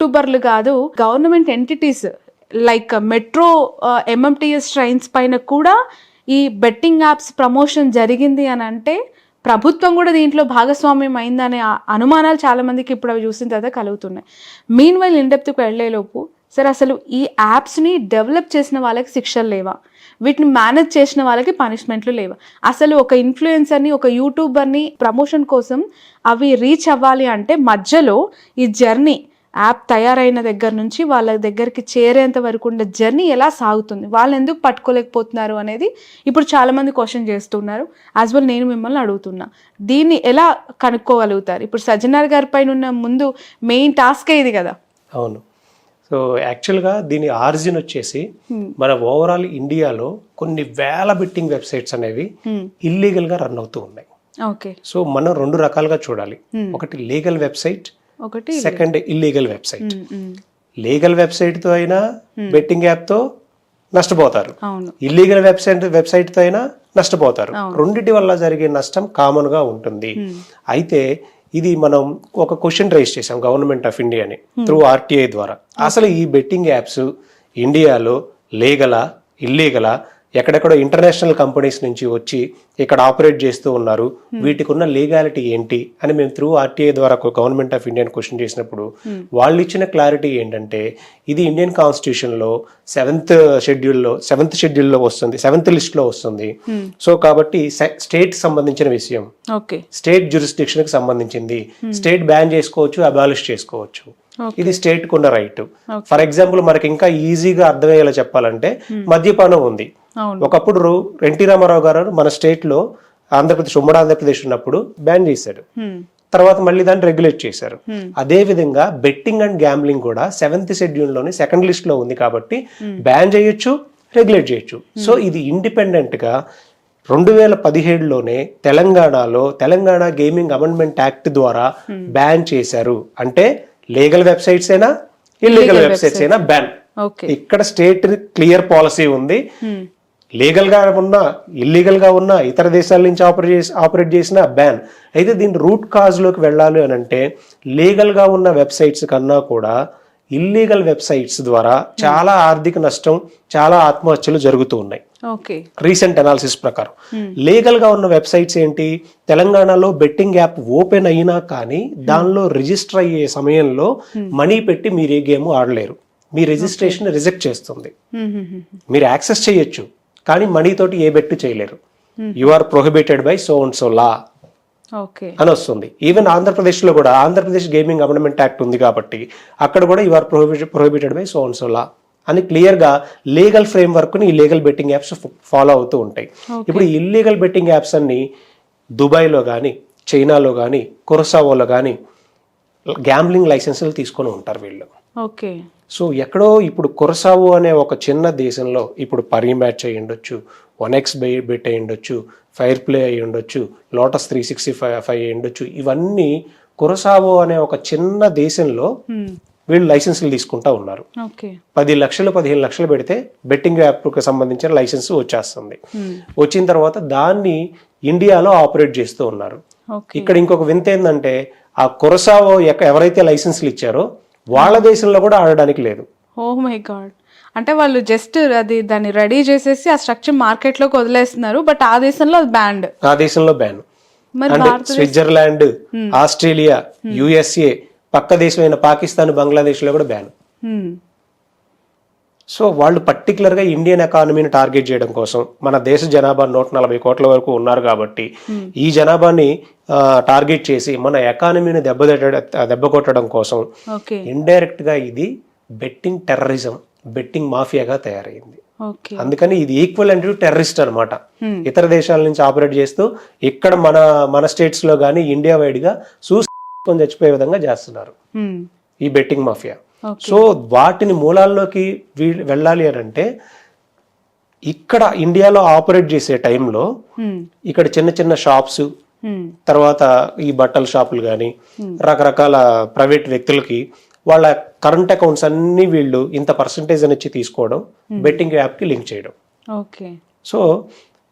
యూట్యూబర్లు కాదు, government entities like metro MMTS trains పైన కూడా ఈ బెట్టింగ్ యాప్స్ ప్రమోషన్ జరిగింది అని అంటే ప్రభుత్వం కూడా దీంట్లో భాగస్వామ్యం అయిందనే అనుమానాలు చాలా మందికి ఇప్పుడు అవి చూసిన తర్వాత కలుగుతున్నాయి. మీన్ వైల్ ఇన్డెప్త్కి వెళ్ళేలోపు సార్, అసలు ఈ యాప్స్ని డెవలప్ చేసిన వాళ్ళకి శిక్షలు లేవా? వీటిని మేనేజ్ చేసిన వాళ్ళకి పనిష్మెంట్లు లేవా? అసలు ఒక ఇన్ఫ్లుయెన్సర్ని, ఒక యూట్యూబర్ని ప్రమోషన్ కోసం అవి రీచ్ అవ్వాలి అంటే మధ్యలో ఈ జర్నీ, యాప్ తయారైన దగ్గర నుంచి వాళ్ళ దగ్గరికి చేరేంత వరకు ఉండే జర్నీ ఎలా సాగుతుంది, వాళ్ళు ఎందుకు పట్టుకోలేకపోతున్నారు అనేది ఇప్పుడు చాలామంది క్వశ్చన్ చేస్తున్నారు. యాజ్ వెల్ నేను మిమ్మల్ని అడుగుతున్నా, దీన్ని ఎలా కనుక్కోగలుగుతారు? ఇప్పుడు సజ్జనార్ గారి పైన ఉన్న ముందు మెయిన్ టాస్కే ఇది కదా. అవును. సో యాక్చువల్గా దీని ఆరిజిన్ వచ్చేసి మన ఓవరాల్ ఇండియాలో కొన్ని వేల బెట్టింగ్ వెబ్సైట్స్ అనేవి ఇల్లీగల్గా రన్ అవుతూ ఉన్నాయి. ఓకే. సో మనం 2 రకాలుగా చూడాలి. ఒకటి లీగల్ వెబ్సైట్, ఒకటి సెకండ్ ఇల్లీగల్ వెబ్సైట్. లీగల్ వెబ్సైట్తో అయినా బెట్టింగ్ యాప్తో నష్టపోతారు, ఇల్లీగల్ వెబ్సైట్తో అయినా నష్టపోతారు. రెండిటి వల్ల జరిగే నష్టం కామన్గా ఉంటుంది. అయితే ఇది మనం ఒక క్వశ్చన్ రైజ్ చేసాం గవర్నమెంట్ ఆఫ్ ఇండియాని త్రూ ఆర్టీఐ ద్వారా. అసలు ఈ బెట్టింగ్ యాప్స్ ఇండియాలో లీగలా, ఇల్లీగలా, ఎక్కడెక్కడో ఇంటర్నేషనల్ కంపెనీస్ నుంచి వచ్చి ఇక్కడ ఆపరేట్ చేస్తూ ఉన్నారు, వీటికి ఉన్న లీగాలిటీ ఏంటి అని మేము త్రూ ఆర్టీఐ ద్వారా గవర్నమెంట్ ఆఫ్ ఇండియాని క్వశ్చన్ చేసినప్పుడు వాళ్ళు ఇచ్చిన క్లారిటీ ఏంటంటే, ఇది ఇండియన్ కాన్స్టిట్యూషన్లో 7th షెడ్యూల్లో వస్తుంది, 7th లిస్ట్లో వస్తుంది. సో కాబట్టి స్టేట్ సంబంధించిన విషయం, స్టేట్ జ్యూరిస్డిక్షన్కి సంబంధించింది. స్టేట్ బ్యాన్ చేసుకోవచ్చు, అబాలిష్ చేసుకోవచ్చు. ఇది స్టేట్ కు ఉన్న రైట్. ఫర్ ఎగ్జాంపుల్ మనకి ఇంకా ఈజీగా అర్థమయ్యేలా చెప్పాలంటే మద్యపానం ఉంది. ఒకప్పుడు ఎన్టీ రామారావు గారు మన స్టేట్ లో ఉమ్మడి ఆంధ్రప్రదేశ్ ఉన్నప్పుడు బ్యాన్ చేశాడు, తర్వాత మళ్ళీ దాన్ని రెగ్యులేట్ చేశారు. అదే విధంగా బెట్టింగ్ అండ్ గ్యాంబ్లింగ్ కూడా 7th షెడ్యూల్లోని 2nd లిస్ట్ లో ఉంది కాబట్టి బ్యాన్ చేయొచ్చు, రెగ్యులేట్ చేయొచ్చు. సో ఇది ఇండిపెండెంట్ గా 2017లోనే తెలంగాణలో తెలంగాణ గేమింగ్ అమెండ్మెంట్ యాక్ట్ ద్వారా బ్యాన్ చేశారు. అంటే లీగల్ వెబ్సైట్స్ అయినా ఇల్లీగల్ వెబ్సైట్స్ అయినా బ్యాన్. ఇక్కడ స్టేట్ క్లియర్ పాలసీ ఉంది. లీగల్ గా ఉన్నా, ఇల్లీగల్ గా ఉన్నా, ఇతర దేశాల నుంచి ఆపరేట్ చేసిన బ్యాన్. అయితే దీని రూట్ కాజ్ లోకి వెళ్ళాలి అని అంటే లీగల్ గా ఉన్న వెబ్సైట్స్ కన్నా కూడా ఇల్లీగల్ వెబ్సైట్స్ ద్వారా చాలా ఆర్థిక నష్టం, చాలా ఆత్మహత్యలు జరుగుతూ ఉన్నాయి రీసెంట్ అనాలిసిస్ ప్రకారం. లీగల్ గా ఉన్న వెబ్సైట్స్ ఏంటి, తెలంగాణలో బెట్టింగ్ యాప్ ఓపెన్ అయినా కానీ దానిలో రిజిస్టర్ అయ్యే సమయంలో మనీ పెట్టి మీరు ఏ గేమ్ ఆడలేరు, మీ రిజిస్ట్రేషన్ రిజెక్ట్ చేస్తుంది. మీరు యాక్సెస్ చేయొచ్చు కానీ మనీ తోటి ఏ బెట్ చేయలేరు. You are prohibited by so and so law అని వస్తుంది. ఈవెన్ ఆంధ్రప్రదేశ్ లో కూడా ఆంధ్రప్రదేశ్ గేమింగ్ అమెండ్మెంట్ యాక్ట్ ఉంది కాబట్టి అక్కడ కూడా you are prohibited by so and so law అని క్లియర్ గా లీగల్ ఫ్రేమ్ వర్క్ ని ఈ లీగల్ బెట్టింగ్ యాప్స్ ఫాలో అవుతూ ఉంటాయి. ఇప్పుడు ఇల్లీగల్ బెట్టింగ్ యాప్స్ అన్ని దుబాయ్లో కానీ, చైనాలో కానీ, కురసావోలో కానీ గ్యాంబ్లింగ్ లైసెన్సులు తీసుకొని ఉంటారు వీళ్ళు. సో ఎక్కడో ఇప్పుడు కురసావో అనే ఒక చిన్న దేశంలో ఇప్పుడు పరీ మ్యాచ్ అయ్యి ఉండొచ్చు, 1x బెట్ అయ్యి ఉండొచ్చు, ఫైర్ ప్లే అయ్యి ఉండొచ్చు, లోటస్ 365 అయ్యి ఉండొచ్చు. ఇవన్నీ కురసావో అనే ఒక చిన్న దేశంలో వీళ్ళు లైసెన్సులు తీసుకుంటా ఉన్నారు. 10 లక్షలు 15 లక్షలు పెడితే బెట్టింగ్ యాప్కి సంబంధించిన లైసెన్స్ వచ్చేస్తుంది. వచ్చిన తర్వాత దాన్ని ఇండియాలో ఆపరేట్ చేస్తూ ఉన్నారు. ఇక్కడ ఇంకొక వింత ఏంటంటే ఆ కురసావో ఎవరైతే లైసెన్సులు ఇచ్చారో వాళ్ళ దేశంలో కూడా ఆడడానికి లేదు. Oh my God. అంటే వాళ్ళు జస్ట్ దాన్ని రెడీ చేసేసి ఆ స్ట్రక్చర్ మార్కెట్ లోకి వదిలేస్తున్నారు, బట్ ఆ దేశంలో బ్యాన్. ఆ దేశంలో బ్యాన్. అంటే స్విట్జర్లాండ్, ఆస్ట్రేలియా, యుఎస్ఏ, పక్క దేశమైన పాకిస్తాన్, బంగ్లాదేశ్ లో కూడా బ్యాన్. సో వాళ్ళు పర్టికులర్ గా ఇండియన్ ఎకానమీని టార్గెట్ చేయడం కోసం, మన దేశ జనాభా 140 కోట్ల వరకు ఉన్నారు కాబట్టి ఈ జనాభాని టార్గెట్ చేసి మన ఎకానమీని దెబ్బ కొట్టడం కోసం ఇండైరెక్ట్ గా ఇది బెట్టింగ్ టెర్రరిజం, బెట్టింగ్ మాఫియాగా తయారైంది. అందుకని ఇది ఈక్వల్ టు టెర్రరిస్ట్ అనమాట. ఇతర దేశాల నుంచి ఆపరేట్ చేస్తూ ఇక్కడ మన స్టేట్స్ లో గానీ ఇండియా వైడ్ గా చూసుకొని చచ్చిపోయే విధంగా చేస్తున్నారు ఈ బెట్టింగ్ మాఫియా. సో వాటిని మూలాల్లోకి వెళ్ళాలి అని అంటే ఇక్కడ ఇండియాలో ఆపరేట్ చేసే టైంలో ఇక్కడ చిన్న చిన్న షాప్స్, తర్వాత ఈ బట్టల షాపులు కానీ రకరకాల ప్రైవేట్ వ్యక్తులకి వాళ్ళ కరెంట్ అకౌంట్స్ అన్ని వీళ్ళు ఇంత పర్సంటేజ్ అని ఇచ్చి తీసుకోవడం, బెట్టింగ్ యాప్కి లింక్ చేయడం. సో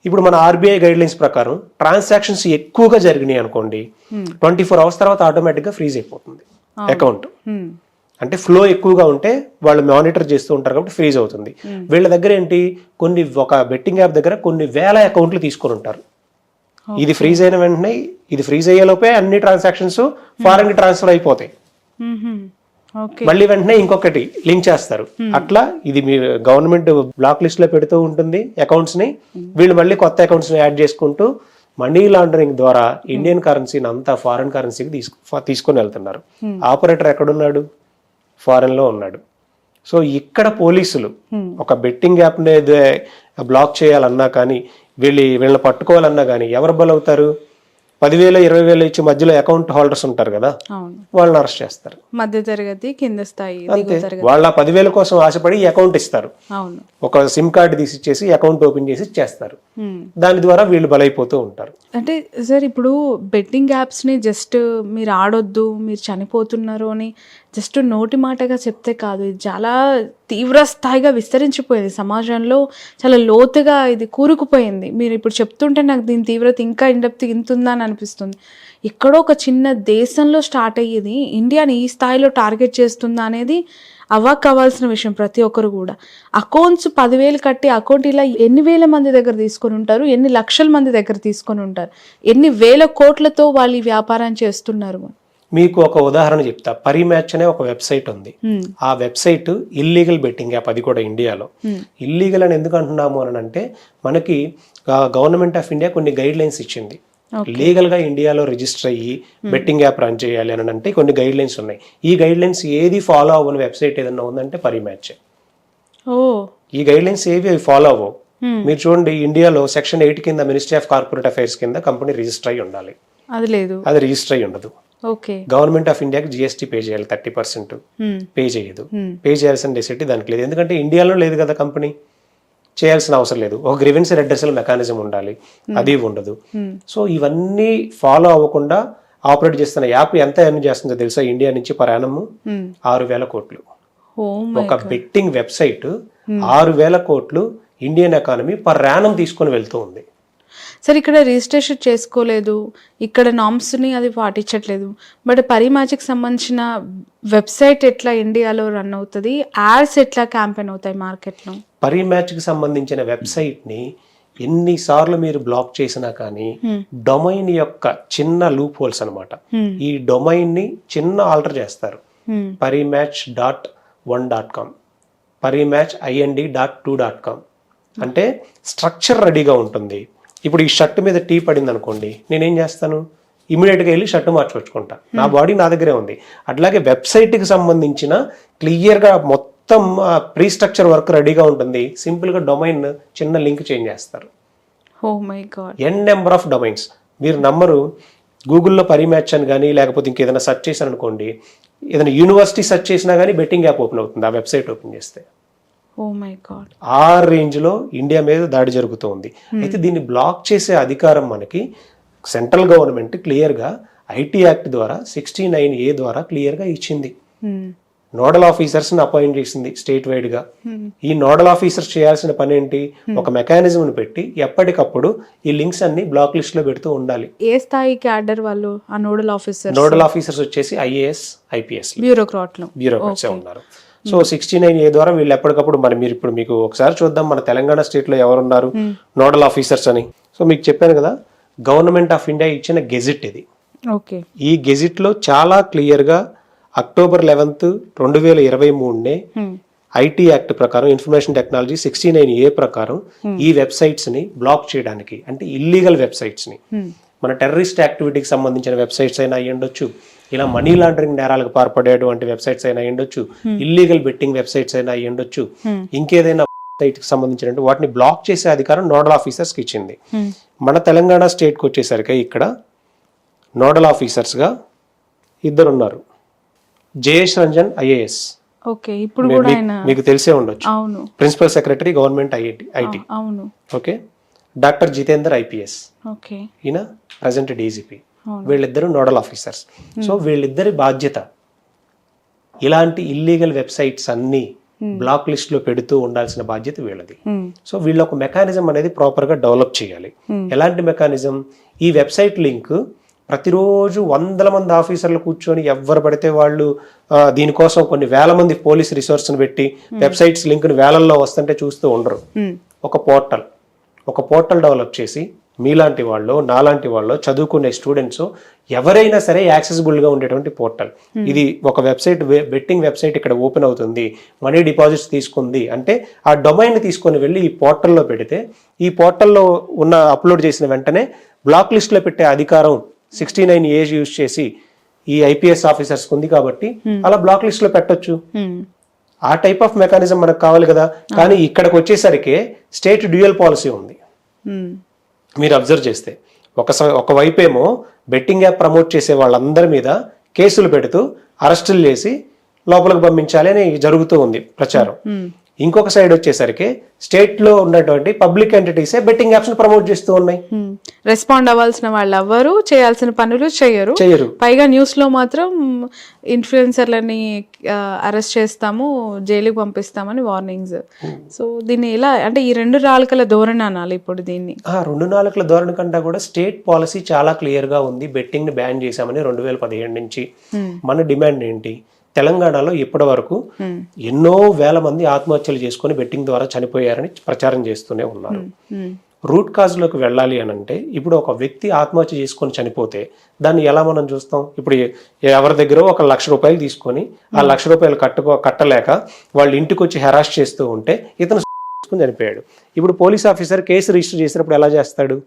ఇప్పుడు మన ఆర్బీఐ గైడ్ లైన్స్ ప్రకారం ట్రాన్సాక్షన్స్ ఎక్కువగా జరిగినాయి అనుకోండి, 24 hours తర్వాత ఆటోమేటిక్గా ఫ్రీజ్ అయిపోతుంది అకౌంట్. అంటే ఫ్లో ఎక్కువగా ఉంటే వాళ్ళు మానిటర్ చేస్తూ ఉంటారు కాబట్టి ఫ్రీజ్ అవుతుంది. వీళ్ళ దగ్గర ఏంటి, ఒక బెట్టింగ్ యాప్ దగ్గర కొన్ని వేల అకౌంట్లు తీసుకొని ఉంటారు. ఇది ఫ్రీజ్ అయిన వెంటనే, ఇది ఫ్రీజ్ అయ్యేలోపే అన్ని ట్రాన్సాక్షన్స్ ఫారెన్ కి ట్రాన్స్ఫర్ అయిపోతాయి. మళ్ళీ వెంటనే ఇంకొకటి లింక్ చేస్తారు. అట్లా ఇది మీ గవర్నమెంట్ బ్లాక్ లిస్ట్ లో పెడుతూ ఉంటుంది అకౌంట్స్ ని. వీళ్ళు మళ్ళీ కొత్త అకౌంట్స్ ని యాడ్ చేసుకుంటూ మనీ లాండరింగ్ ద్వారా ఇండియన్ కరెన్సీని అంతా ఫారెన్ కరెన్సీకి తీసుకొని వెళ్తున్నారు. ఆపరేటర్ ఎక్కడున్నాడు? ఫారెన్ లో ఉన్నాడు. సో ఇక్కడ పోలీసులు ఒక బెట్టింగ్ యాప్ ని బ్లాక్ చేయాలన్నా కానీ, వీళ్ళని పట్టుకోవాలన్నా కానీ ఎవరు బలవుతారు? 10,000 20,000 ఇచ్చి మధ్యలో అకౌంట్ హోల్డర్స్ ఉంటారు కదా, వాళ్ళని అరెస్ట్ చేస్తారు. మధ్య తరగతి, కింద స్థాయి, వాళ్ళ 10,000 కోసం ఆశపడి ఈ అకౌంట్ ఇస్తారు. ఒక సిమ్ కార్డు తీసి ఇచ్చేసి అకౌంట్ ఓపెన్ చేసి ఇచ్చేస్తారు. దాని ద్వారా వీళ్ళు బలైపోతూ ఉంటారు. అంటే సార్, ఇప్పుడు బెట్టింగ్ యాప్స్ ని జస్ట్ మీరు ఆడొద్దు, మీరు చనిపోతున్నారు అని జస్ట్ నోటి మాటగా చెప్తే కాదు, ఇది చాలా తీవ్ర స్థాయిగా విస్తరించిపోయింది సమాజంలో, చాలా లోతుగా ఇది కూరుకుపోయింది. మీరు ఇప్పుడు చెప్తుంటే నాకు దీని తీవ్రత ఇంకా ఇండెప్త్ ఇంతుందా అని అనిపిస్తుంది. ఎక్కడో ఒక చిన్న దేశంలో స్టార్ట్ అయ్యేది ఇండియాని ఈ స్థాయిలో టార్గెట్ చేస్తుందా అనేది అవాక్ అవ్వాల్సిన విషయం. ప్రతి ఒక్కరు కూడా అకౌంట్స్ 10,000 కట్టి అకౌంట్ ఇలా ఎన్ని వేల మంది దగ్గర తీసుకొని ఉంటారు, ఎన్ని లక్షల మంది దగ్గర తీసుకొని ఉంటారు, ఎన్ని వేల కోట్లతో వాళ్ళు ఈ వ్యాపారం చేస్తున్నారు. మీకు ఒక ఉదాహరణ చెప్తా. పరిమ్యాచ్ అనే ఒక వెబ్సైట్ ఉంది. ఆ వెబ్సైట్ ఇల్లీగల్ బెట్టింగ్ యాప్, అది కూడా ఇండియాలో. ఇల్లీగల్ అని ఎందుకు అంటున్నాము అని అంటే, మనకి గవర్నమెంట్ ఆఫ్ ఇండియా కొన్ని గైడ్ లైన్స్ ఇచ్చింది. లీగల్ గా ఇండియాలో రిజిస్టర్ అయ్యి బెట్టింగ్ యాప్ రన్ చేయాలి అని అంటే కొన్ని గైడ్ లైన్స్ ఉన్నాయి. ఈ గైడ్ లైన్స్ ఏది ఫాలో అవ్వని వెబ్సైట్ ఏదన్నా ఉందంటే పరిమ్యాచ్. ఈ గైడ్ లైన్స్ ఏవి ఫాలో అవ్వవు. మీరు చూడండి, ఇండియాలో సెక్షన్ 8 కింద మినిస్ట్రీ ఆఫ్ కార్పొరేట్ అఫైర్స్ కింద కంపెనీ రిజిస్టర్ అయ్యి ఉండాలి. అది లేదు, అది రిజిస్టర్ అయ్యి ఉండదు. గవర్నమెంట్ ఆఫ్ ఇండియాకి GST పే చేయాలి, 30% పే చేయదు. పే చేయాల్సిన నెసెసిటీ దానికి లేదు, ఎందుకంటే ఇండియాలో లేదు కదా కంపెనీ, చేయాల్సిన అవసరం లేదు. ఒక గ్రీవెన్స్ రెడ్రెసల్ మెకానిజం ఉండాలి, అది ఉండదు. సో ఇవన్నీ ఫాలో అవ్వకుండా ఆపరేట్ చేస్తున్న యాప్ ఎంత ఎర్న్ చేస్తుందో తెలుసా? ఇండియా నుంచి పర్ యానమ్ 6,000 కోట్లు. ఒక బెట్టింగ్ వెబ్సైట్ 6,000 కోట్లు ఇండియన్ ఎకానమీ పర్ యానమ్ తీసుకొని వెళ్తూ ఉంది. సరే, ఇక్కడ రిజిస్ట్రేషన్ చేసుకోలేదు, ఇక్కడ నామ్స్ని అది పాటించట్లేదు, బట్ పరిమ్యాచ్కి సంబంధించిన వెబ్సైట్ ఎట్లా ఇండియాలో రన్ అవుతుంది, యాడ్స్ ఎట్లా క్యాంపెయిన్ అవుతాయి మార్కెట్లో? పరిమ్యాచ్కి సంబంధించిన వెబ్సైట్ని ఎన్నిసార్లు మీరు బ్లాక్ చేసినా కానీ డొమైన్ యొక్క చిన్న లూప్ హోల్స్ అనమాట, ఈ డొమైన్ని చిన్న ఆల్టర్ చేస్తారు. parimatch.1.com, parimatch.ind.2.com అంటే స్ట్రక్చర్ రెడీగా ఉంటుంది. ఇప్పుడు ఈ షర్ట్ మీద టీ పడింది అనుకోండి, నేనేం చేస్తాను? ఇమీడియట్గా వెళ్ళి షర్ట్ మార్చుకొచ్చుకుంటా, నా బాడీ నా దగ్గరే ఉంది. అట్లాగే వెబ్సైట్కి సంబంధించిన క్లియర్గా మొత్తం ప్రీ స్ట్రక్చర్ వర్క్ రెడీగా ఉంటుంది. సింపుల్గా డొమైన్ చిన్న లింక్ చేంజ్ చేస్తారు. ఎన్ నెంబర్ ఆఫ్ డొమైన్స్. మీరు నమ్మరు, గూగుల్లో పరిమ్యాచ్ అని కానీ లేకపోతే ఇంకేదైనా సెర్చ్ చేశాను అనుకోండి, ఏదైనా యూనివర్సిటీ సెర్చ్ చేసినా కానీ బెట్టింగ్ యాప్ ఓపెన్ అవుతుంది ఆ వెబ్సైట్ ఓపెన్ చేస్తే. ఆ రేంజ్ లో ఇండియా మీద దాడి జరుగుతుంది. అయితే దీన్ని బ్లాక్ చేసే అధికారం మనకి సెంట్రల్ గవర్నమెంట్ క్లియర్ గా ఐటీ యాక్ట్ ద్వారా 69A ద్వారా క్లియర్ గా ఇచ్చింది. నోడల్ ఆఫీసర్స్ ని అపాయింట్ చేసింది స్టేట్ వైడ్ గా. ఈ నోడల్ ఆఫీసర్స్ చేయాల్సిన పని ఏంటి? ఒక మెకానిజం పెట్టి ఎప్పటికప్పుడు ఈ లింక్స్ అన్ని బ్లాక్ లిస్ట్ లో పెడుతూ ఉండాలి. ఏ స్థాయి క్యాడర్ వాళ్ళు ఆ నోడల్ ఆఫీసర్స్? నోడల్ ఆఫీసర్స్ వచ్చేసి IAS IPS బ్యూరోక్రాట్స్ ఉన్నారు. సో 69A ద్వారా వీళ్ళు ఎప్పటికప్పుడు మీరు ఇప్పుడు మీకు ఒకసారి చూద్దాం, మన తెలంగాణ స్టేట్ లో ఎవరున్నారు నోడల్ ఆఫీసర్స్ అని. సో మీకు చెప్పాను కదా, గవర్నమెంట్ ఆఫ్ ఇండియా ఇచ్చిన గెజిట్ ఇది. ఈ గెజిట్ లో చాలా క్లియర్ గా అక్టోబర్ 11, 2023 ఐటీ యాక్ట్ ప్రకారం, ఇన్ఫర్మేషన్ టెక్నాలజీ 69A ప్రకారం ఈ వెబ్సైట్స్ ని బ్లాక్ చేయడానికి, అంటే ఇల్లీగల్ వెబ్సైట్స్ ని, మన టెర్రరిస్ట్ యాక్టివిటీకి సంబంధించిన వెబ్సైట్స్ అయినా అయ్యుండొచ్చు, ఇలా మనీ లాండరింగ్ నేరాలకు పాల్పడేటువంటి వెబ్సైట్స్ అయినా అయ్యుండొచ్చు, ఇల్లీగల్ బెట్టింగ్ వెబ్సైట్స్ అయినా అయ్యుండొచ్చు, ఇంకేదైనా వెబ్సైట్ కి సంబంధించిన వాటిని బ్లాక్ చేసే అధికారం నోడల్ ఆఫీసర్స్ కి ఇచ్చింది. మన తెలంగాణ స్టేట్ కి వచ్చేసరికి ఇక్కడ నోడల్ ఆఫీసర్స్ గా ఇద్దరు ఉన్నారు. జయేష్ రంజన్ IAS, ఇప్పుడు మీకు తెలిసే ఉండొచ్చు, principal secretary government IT. Okay. Doctor Jitender IPS, ఈయన ప్రజెంట్ DGP. వీళ్ళిద్దరు నోడల్ ఆఫీసర్స్. సో వీళ్ళిద్దరి బాధ్యత ఇలాంటి ఇల్లీగల్ వెబ్సైట్స్ అన్ని బ్లాక్ లిస్ట్ లో పెడుతూ ఉండాల్సిన బాధ్యత వీళ్ళది. సో వీళ్ళ ఒక మెకానిజం అనేది ప్రాపర్ గా డెవలప్ చేయాలి. ఎలాంటి మెకానిజం? ఈ వెబ్సైట్ లింక్ ప్రతిరోజు వందల మంది ఆఫీసర్లు కూర్చొని ఎవరు పడితే వాళ్ళు దీనికోసం కొన్ని వేల మంది పోలీస్ రిసోర్స్ని పెట్టి వెబ్సైట్స్ లింక్ని వేలల్లో వస్తుంటే చూస్తూ ఉండరు. ఒక పోర్టల్ డెవలప్ చేసి మీలాంటి వాళ్ళు, నాలాంటి వాళ్ళు, చదువుకునే స్టూడెంట్స్ ఎవరైనా సరే యాక్సెసిబుల్గా ఉండేటువంటి పోర్టల్. ఇది ఒక వెబ్సైట్, బెట్టింగ్ వెబ్సైట్ ఇక్కడ ఓపెన్ అవుతుంది, మనీ డిపాజిట్స్ తీసుకుంది అంటే ఆ డొమైన్ తీసుకొని వెళ్ళి ఈ పోర్టల్లో పెడితే, ఈ పోర్టల్లో ఉన్న అప్లోడ్ చేసిన వెంటనే బ్లాక్ లిస్ట్లో పెట్టే అధికారం 69 ఏజ్ యూజ్ చేసి ఈ ఐపీఎస్ ఆఫీసర్స్ ఉంది కాబట్టి అలా బ్లాక్ లిస్ట్ లో పెట్టొచ్చు. ఆ టైప్ ఆఫ్ మెకానిజం మనకు కావాలి కదా. కానీ ఇక్కడికి వచ్చేసరికి స్టేట్ డ్యూయల్ పాలసీ ఉంది. మీరు అబ్జర్వ్ చేస్తే ఒకవైపు ఏమో బెట్టింగ్ యాప్ ప్రమోట్ చేసే వాళ్ళందరి మీద కేసులు పెడుతూ అరెస్టులు చేసి లోపలికి పంపించాలి అని జరుగుతూ ఉంది ప్రచారం. ఇంకొక సైడ్ వచ్చేసరికి స్టేట్ లో ఉన్నటువంటి పబ్లిక్ ఎంటిటీసే బెట్టింగ్ యాప్స్ ని ప్రమోట్ చేస్తూ ఉన్నాయి. రెస్పాండ్ అవ్వాల్సిన వాళ్ళు ఎవరు చేయాల్సిన పనులు చేయరు. పైగా న్యూస్ లో మాత్రం ఇన్ఫ్లుయెన్సర్లని అరెస్ట్ చేస్తాము, జైలుకి పంపిస్తామని వార్నింగ్స్. సో దీన్ని ఎలా అంటే ఈ 2 నాలుకల ధోరణి అనాలి ఇప్పుడు దీన్ని. 2 నాలుకల ధోరణి కంటే కూడా స్టేట్ పాలసీ చాలా క్లియర్ గా ఉంది. బెట్టింగ్ ని బ్యాన్ చేశామని 2017 నుంచి. మన డిమాండ్ ఏంటి? తెలంగాణలో ఇప్పటి వరకు ఎన్నో వేల మంది ఆత్మహత్యలు చేసుకొని బెట్టింగ్ ద్వారా చనిపోయారని ప్రచారం చేస్తూనే ఉన్నారు. రూట్ కాజ్ లోకి వెళ్ళాలి అని అంటే ఇప్పుడు ఒక వ్యక్తి ఆత్మహత్య చేసుకొని చనిపోతే దాన్ని ఎలా మనం చూస్తాం? ఇప్పుడు ఎవరి దగ్గర ఒక ₹1,00,000 తీసుకొని ఆ ₹1,00,000 కట్టలేక వాళ్ళ ఇంటికి వచ్చి హెరాస్ చేస్తూ ఉంటే ఇతను చనిపోయాడు. ఇప్పుడు పోలీస్ ఆఫీసర్ కేసు రిజిస్టర్ చేసినప్పుడు ఎలా చేస్తాడు?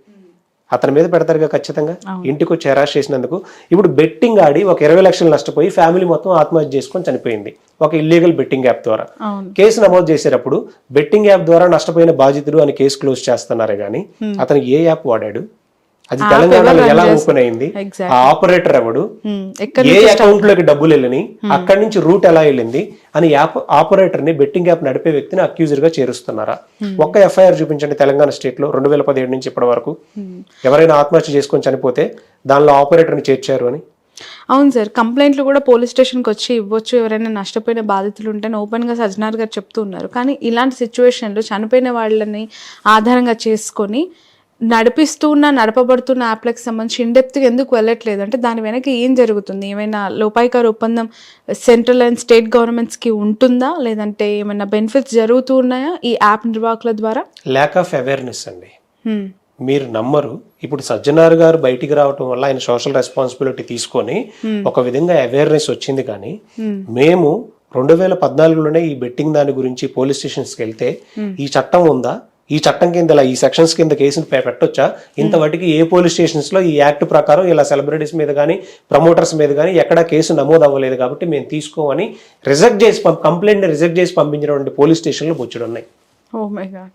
అతని మీద పెడతారుగా ఖచ్చితంగా, ఇంటికి వచ్చి హెరాస్ చేసినందుకు. ఇప్పుడు బెట్టింగ్ ఆడి ఒక 20 లక్షలు నష్టపోయి ఫ్యామిలీ మొత్తం ఆత్మహత్య చేసుకొని చనిపోయింది ఒక ఇల్లీగల్ బెట్టింగ్ యాప్ ద్వారా. కేసు నమోదు చేసేటప్పుడు బెట్టింగ్ యాప్ ద్వారా నష్టపోయిన బాధితుడు అని కేసు క్లోజ్ చేస్తున్నారు కానీ అతను ఏ యాప్ వాడాడు, అది తెలంగాణలో ఎలా ఓపెన్ అయింది, ఆ ఆపరేటర్ ఎవడు, ఏ అకౌంట్ లోకి డబ్బులు వెళ్ళని, అక్కడి నుంచి రూట్ ఎలా వెళ్ళింది అని ఆపరేటర్ ని, బెట్టింగ్ యాప్ నడిపే వ్యక్తిని అక్యూజర్ గా చేరుస్తున్నారా? ఒక్క ఎఫ్ఐఆర్ చూపించండి తెలంగాణ స్టేట్ లో 2017 నుంచి ఇప్పటి వరకు ఎవరైనా ఆత్మహత్య చేసుకొని చనిపోతే దానిలో ఆపరేటర్ ని చేర్చారు అని. అవును సార్, కంప్లైంట్లు కూడా పోలీస్ స్టేషన్కి వచ్చి ఇవ్వచ్చు ఎవరైనా నష్టపోయిన బాధితులు ఉంటే ఓపెన్గా సజ్జనార్ గారు చెప్తూ ఉన్నారు. కానీ ఇలాంటి సిచ్యువేషన్లో చనిపోయిన వాళ్ళని ఆధారంగా చేసుకొని నడపబడుతున్న యాప్లకు సంబంధించి ఇన్డెప్త్గా ఎందుకు వెళ్ళట్లేదు అంటే దాని వెనక ఏం జరుగుతుంది? ఏమైనా లోపాయికార ఒప్పందం సెంట్రల్ అండ్ స్టేట్ గవర్నమెంట్స్కి ఉంటుందా, లేదంటే ఏమైనా బెనిఫిట్స్ జరుగుతూ ఉన్నాయా ఈ యాప్ నిర్వాహకుల ద్వారా? ల్యాక్ ఆఫ్ అవేర్నెస్ అండి. మీరు నమ్మరు, ఇప్పుడు సజ్జనార్ గారు బయటికి రావటం వల్ల ఆయన సోషల్ రెస్పాన్సిబిలిటీ తీసుకొని ఒక విధంగా అవేర్నెస్ వచ్చింది. కానీ మేము 2014లోనే ఈ బెట్టింగ్ దాని గురించి పోలీస్ స్టేషన్స్కి వెళ్తే ఈ చట్టం ఉందా, ఈ చట్టం కింద ఇలా ఈ సెక్షన్స్ కింద కేసులు పెట్టొచ్చా, ఇంతవరకు ఏ పోలీస్ స్టేషన్స్ లో ఈ యాక్ట్ ప్రకారం ఇలా సెలబ్రిటీస్ మీద కానీ ప్రమోటర్స్ మీద కానీ ఎక్కడా కేసు నమోదు అవ్వలేదు కాబట్టి మేము తీసుకోమని కంప్లైంట్ రిజెక్ట్ చేసి పంపించినటువంటి పోలీస్ స్టేషన్లు బొచ్చుడు ఉన్నాయి. Oh my God.